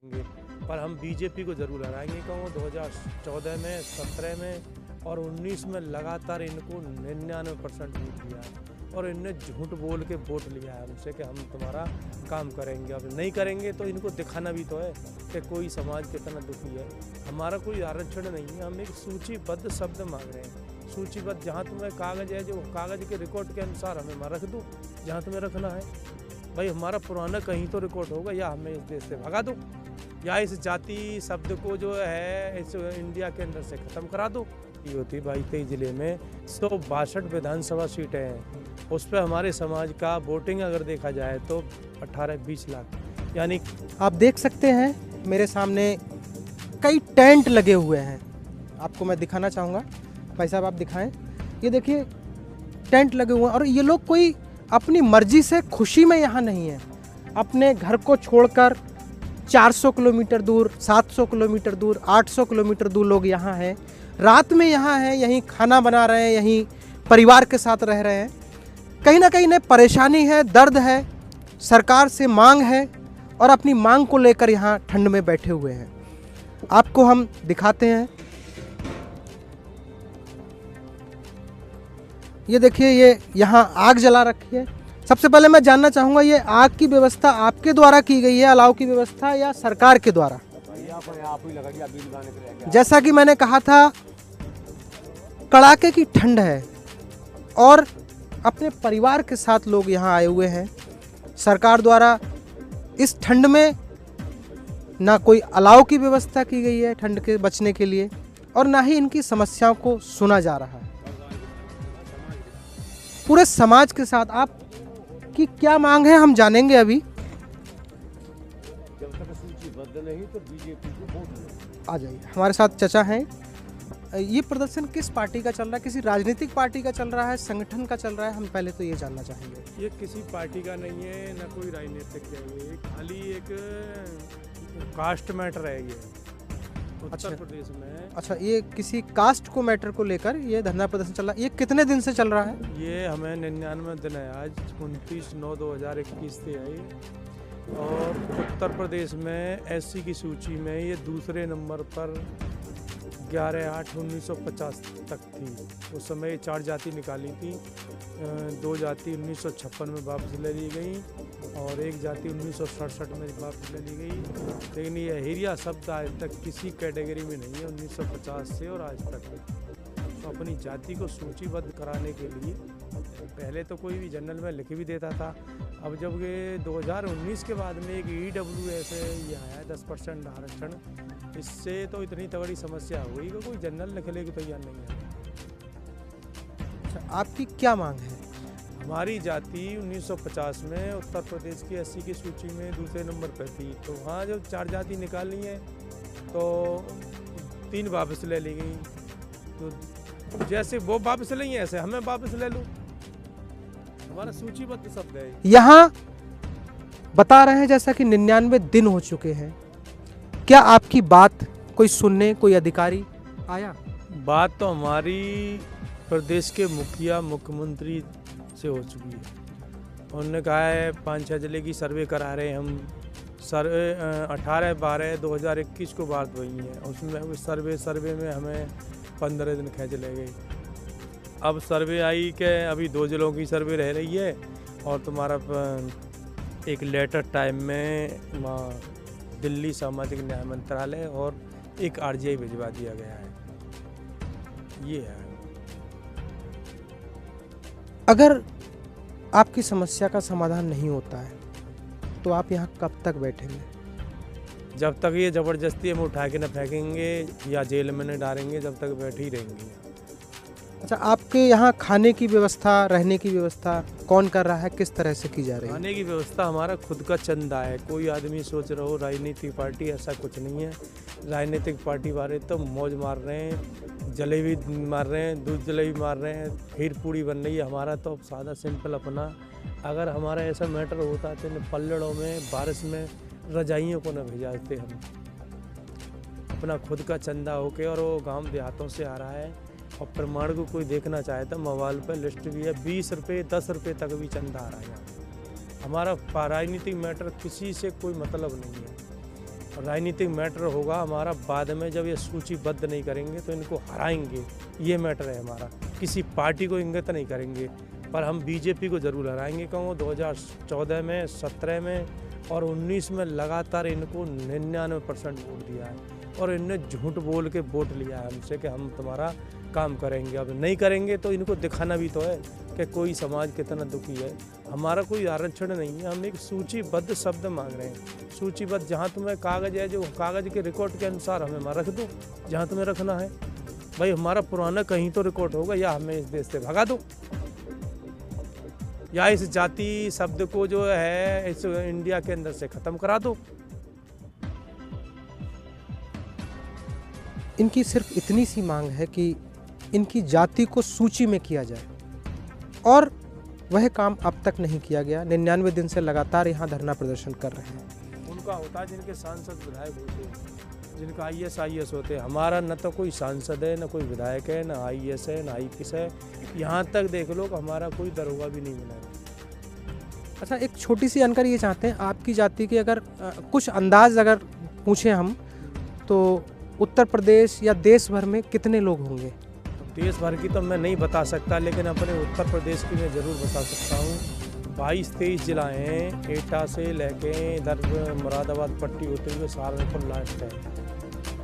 पर हम बीजेपी को ज़रूर हराएंगे। कहूँ 2014 में, 17 में और 19 में लगातार इनको 99% वोट दिया है और इनने झूठ बोल के वोट लिया है हमसे कि हम तुम्हारा काम करेंगे। अब नहीं करेंगे तो इनको दिखाना भी तो है कि कोई समाज कितना दुखी है। हमारा कोई आरक्षण नहीं है, हम एक सूचीबद्ध शब्द मांग रहे हैं। सूचीबद्ध, जहाँ तुम्हें कागज़ है, जो कागज़ के रिकॉर्ड के अनुसार हमें वहाँ रख दो जहाँ तुम्हें रखना है। भाई हमारा पुराना कहीं तो रिकॉर्ड होगा, या हमें इस देश से भगा दो, या इस जाति शब्द को जो है इस इंडिया के अंदर से ख़त्म करा दो। ये होती 22-23 ज़िले में 162 विधानसभा सीटें हैं, उस पर हमारे समाज का वोटिंग अगर देखा जाए तो 18-20 लाख, यानी आप देख सकते हैं मेरे सामने कई टेंट लगे हुए हैं। आपको मैं दिखाना चाहूँगा, भाई साहब आप दिखाएं। ये देखिए टेंट लगे हुए हैं और ये लोग कोई अपनी मर्जी से खुशी में यहाँ नहीं है। अपने घर को छोड़कर 400 किलोमीटर दूर, 700 किलोमीटर दूर, 800 किलोमीटर दूर लोग यहाँ हैं। रात में यहाँ हैं, यहीं खाना बना रहे हैं, यहीं परिवार के साथ रह रहे हैं। कहीं ना कहीं इन्हें परेशानी है, दर्द है, सरकार से मांग है और अपनी मांग को लेकर यहाँ ठंड में बैठे हुए हैं। आपको हम दिखाते हैं। ये देखिए, ये यहाँ आग जला रखी है। सबसे पहले मैं जानना चाहूँगा, ये आग की व्यवस्था आपके द्वारा की गई है, अलाव की व्यवस्था, या सरकार के द्वारा? जैसा कि मैंने कहा था, कड़ाके की ठंड है और अपने परिवार के साथ लोग यहाँ आए हुए हैं। सरकार द्वारा इस ठंड में ना कोई अलाव की व्यवस्था की गई है ठंड के बचने के लिए, और ना ही इनकी समस्याओं को सुना जा रहा है। पूरे समाज के साथ आपकी क्या मांग है, हम जानेंगे अभी। जब तक सूचीबद्ध नहीं तो बीजेपी को वोट दो। आ जाइए, हमारे साथ चचा हैं। ये प्रदर्शन किस पार्टी का चल रहा है? किसी राजनीतिक पार्टी का चल रहा है, संगठन का चल रहा है? हम पहले तो ये जानना चाहेंगे। ये किसी पार्टी का नहीं है, ना कोई राजनीतिक है, ये खाली एक कास्ट मैटर है। ये उत्तर प्रदेश में। अच्छा, ये किसी कास्ट को मैटर को लेकर ये धरना प्रदर्शन चल रहा है। ये कितने दिन से चल रहा है? ये हमें 99 दिन है आज, 29/9/2021 से है ये। और उत्तर प्रदेश में एससी की सूची में ये दूसरे नंबर पर 11/8/1950 तक थी। उस समय 4 जाति निकाली थी, 2 जाति 1956 में वापस ले ली गई और 1 जाति 1967 में वापस ले ली गई। लेकिन ये हिरिया शब्द आज तक किसी कैटेगरी में नहीं है, 1950 से और आज तक। तो अपनी जाति को सूचीबद्ध कराने के लिए पहले तो कोई भी जनरल में लिख भी देता था। अब जब ये 2019 के बाद में एक EWS ये आया है 10% आरक्षण, इससे तो इतनी तगड़ी समस्या हो गई कि कोई जनरल लिखने को तैयार नहीं है। अच्छा, आपकी क्या मांग है? हमारी जाति 1950 में उत्तर प्रदेश की एससी की सूची में दूसरे नंबर पर थी, तो वहाँ जब 4 जाति निकाली हैं तो 3 वापस ले ली गई। तो जैसे वो वापस ले हैं ऐसे हमें वापस ले लो, हमारा सूचीबद्ध शब्द है। यहाँ बता रहे हैं जैसा कि 99 दिन हो चुके हैं। क्या आपकी बात कोई सुनने, कोई अधिकारी आया? बात तो हमारी प्रदेश के मुखिया, मुख्यमंत्री से हो चुकी है। उन्होंने कहा है 5-6 जिले की सर्वे करा रहे हैं हम। सर्वे 18/12/2021 को बात हुई है, उसमें उस सर्वे में हमें 15 दिन खींच ले गए। अब सर्वे आई कि अभी 2 जिलों की सर्वे रह रही है और तुम्हारा एक लेटर टाइम में वहाँ दिल्ली सामाजिक न्याय मंत्रालय और एक RGI भिजवा दिया गया है। ये है। अगर आपकी समस्या का समाधान नहीं होता है तो आप यहाँ कब तक बैठेंगे? जब तक ये ज़बरदस्ती हम उठा के न फेंकेंगे या जेल में न डालेंगे, जब तक बैठे ही रहेंगे। अच्छा, आपके यहाँ खाने की व्यवस्था, रहने की व्यवस्था कौन कर रहा है, किस तरह से की जा रही है? खाने की व्यवस्था हमारा खुद का चंदा है। कोई आदमी सोच रहा हो राजनीतिक पार्टी, ऐसा कुछ नहीं है। राजनीतिक पार्टी वाले तो मौज मार रहे हैं, जलेबी मार रहे हैं, दूध जलेबी मार रहे हैं, खीर पूड़ी बन रही है। हमारा तो सादा सिंपल अपना, अगर हमारा ऐसा मैटर होता तो न पल्लड़ों में बारिश में रजाइयों को न भेजाते हम। अपना खुद का चंदा होके, और वो गांव देहातों से आ रहा है। और प्रमाण को कोई देखना चाहे तो मोबाइल पर लिस्ट भी है, 20 रुपये 10 रुपये तक भी चंदा आ रहा है। हमारा राजनीतिक मैटर किसी से कोई मतलब नहीं है। राजनीतिक मैटर होगा हमारा बाद में, जब ये सूचीबद्ध नहीं करेंगे तो इनको हराएंगे, ये मैटर है हमारा। किसी पार्टी को इंगित नहीं करेंगे, पर हम बीजेपी को ज़रूर हराएंगे। कहूँ 2014 में, 17 में और 19 में लगातार इनको 99% वोट दिया है और इनने झूठ बोल के वोट लिया है हमसे कि हम तुम्हारा काम करेंगे। अब नहीं करेंगे तो इनको दिखाना भी तो है कि कोई समाज कितना दुखी है। हमारा कोई आरक्षण नहीं है, हम एक सूचीबद्ध शब्द मांग रहे हैं। सूचीबद्ध, जहाँ तुम्हें कागज़ है, जो कागज़ के रिकॉर्ड के अनुसार हमें वहाँ रख दो जहाँ तुम्हें रखना है। भाई हमारा पुराना कहीं तो रिकॉर्ड होगा, या हमें इस देश से भगा दो, या इस जाति शब्द को जो है इस इंडिया के अंदर से ख़त्म करा दो। इनकी सिर्फ इतनी सी मांग है कि इनकी जाति को सूची में किया जाए, और वह काम अब तक नहीं किया गया। 99 दिन से लगातार यहाँ धरना प्रदर्शन कर रहे हैं। उनका होता है जिनके सांसद विधायक होते हैं, जिनका IAS होते हैं। हमारा न तो कोई सांसद है, न कोई विधायक है, न IAS है, न IPS है। यहाँ तक देख लो कि हमारा कोई दरोगा भी नहीं मिला है। अच्छा, एक छोटी सी जानकारी ये चाहते हैं, आपकी जाति के अगर कुछ अंदाज अगर पूछें हम, तो उत्तर प्रदेश या देश भर में कितने लोग होंगे? देश भर की तो मैं नहीं बता सकता, लेकिन अपने उत्तर प्रदेश की मैं ज़रूर बता सकता हूँ। 22-23 जिला हैं, एटा से लेके इधर मुरादाबाद पट्टी होते हुए सहारनपुर लास्ट है।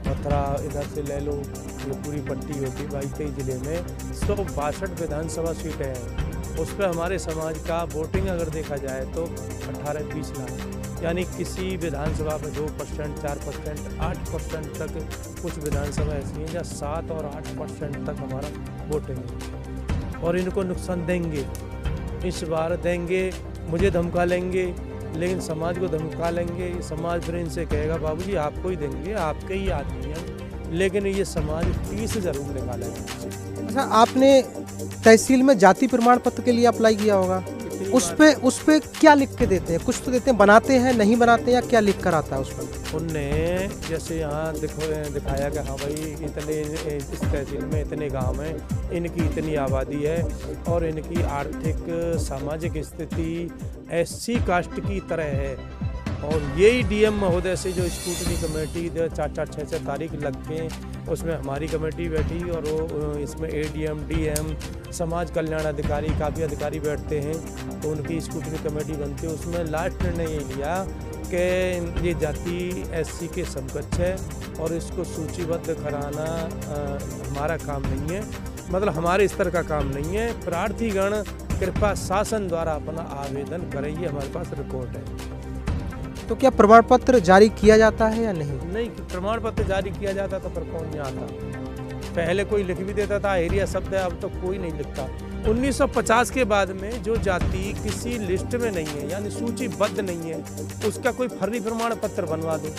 मथुरा इधर से ले लो, ये पूरी पट्टी होती है। 22-23 जिले में 162 विधानसभा सीटें हैं। उस पर हमारे समाज का वोटिंग अगर देखा जाए तो 18-20 लाख, यानी किसी विधानसभा में 2%, 4%, 8% तक कुछ विधानसभा ऐसी हैं जहाँ 7 और 8% तक हमारा वोटिंग है। और इनको नुकसान देंगे, इस बार देंगे, मुझे धमका लेंगे, लेकिन समाज को धमका लेंगे। समाज फिर इनसे कहेगा बाबूजी आपको ही देंगे, आपके ही आदमी हैं, लेकिन ये समाज फीस ज़रूर निकालेगा। अच्छा, आपने तहसील में जाति प्रमाण पत्र के लिए अप्लाई किया होगा, उस पे क्या लिख के देते हैं? कुछ तो देते हैं, बनाते हैं, नहीं बनाते, या क्या लिख कर आता है उस पर? उनने जैसे यहाँ दिखाया कि हाँ भाई इतने इस तहसील में इतने गांव हैं, इनकी इतनी आबादी है और इनकी आर्थिक सामाजिक स्थिति SC कास्ट की तरह है। और यही DM महोदय से जो स्क्रूटनी कमेटी 4-4-6-6 तारीख लग के उसमें हमारी कमेटी बैठी, और वो इसमें ADM, DM, समाज कल्याण अधिकारी, काफ़ी अधिकारी बैठते हैं, तो उनकी स्क्रूटनी कमेटी बनती है। उसमें लास्ट निर्णय ये लिया कि ये जाति SC के समकक्ष है और इसको सूचीबद्ध कराना हमारा काम नहीं है, मतलब हमारे स्तर का काम नहीं है। प्रार्थीगण कृपया शासन द्वारा अपना आवेदन करें, ये हमारे पास रिकॉर्ड है। तो क्या प्रमाण पत्र जारी किया जाता है या नहीं? नहीं, प्रमाण पत्र जारी किया जाता तो पर कौन आता? पहले कोई लिख भी देता था, एरिया शब्द है, अब तो कोई नहीं लिखता। 1950 के बाद में जो जाति किसी लिस्ट में नहीं है, यानी सूचीबद्ध नहीं है, उसका कोई फर्जी प्रमाण पत्र बनवा दो।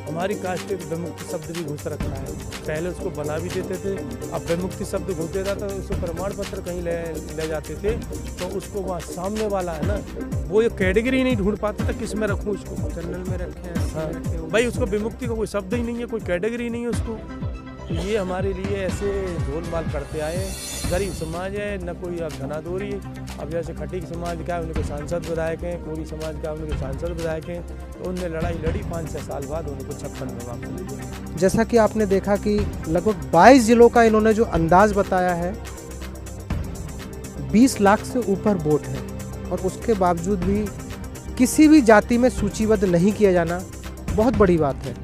हमारी कास्ट में विमुक्ति शब्द भी घुस रखा है, पहले उसको बना भी देते थे, अब विमुक्ति शब्द घुस देता था तो उसको प्रमाण पत्र कहीं ले जाते थे, तो उसको वहाँ सामने वाला है ना, वो ये कैटेगरी नहीं ढूंढ पाता था किस में रखूँ उसको, जनरल में रखे। हाँ भाई, उसको विमुक्ति का कोई शब्द ही नहीं है, कोई कैटेगरी नहीं है उसको। तो ये हमारे लिए ऐसे झोलमाल करते आए। गरीब समाज है, न कोई अब धनादौरी। अब जैसे खटीक समाज का है, उनके सांसद विधायक हैं, कोरी समाज का उनके सांसद विधायक हैं, तो उनने लड़ाई लड़ी, 5-6 साल बाद उनको 56 में वापस ले लिया। जैसा कि आपने देखा कि लगभग 22 जिलों का इन्होंने जो अंदाज बताया है, 20 लाख से ऊपर वोट है, और उसके बावजूद भी किसी भी जाति में सूचीबद्ध नहीं किया जाना बहुत बड़ी बात है।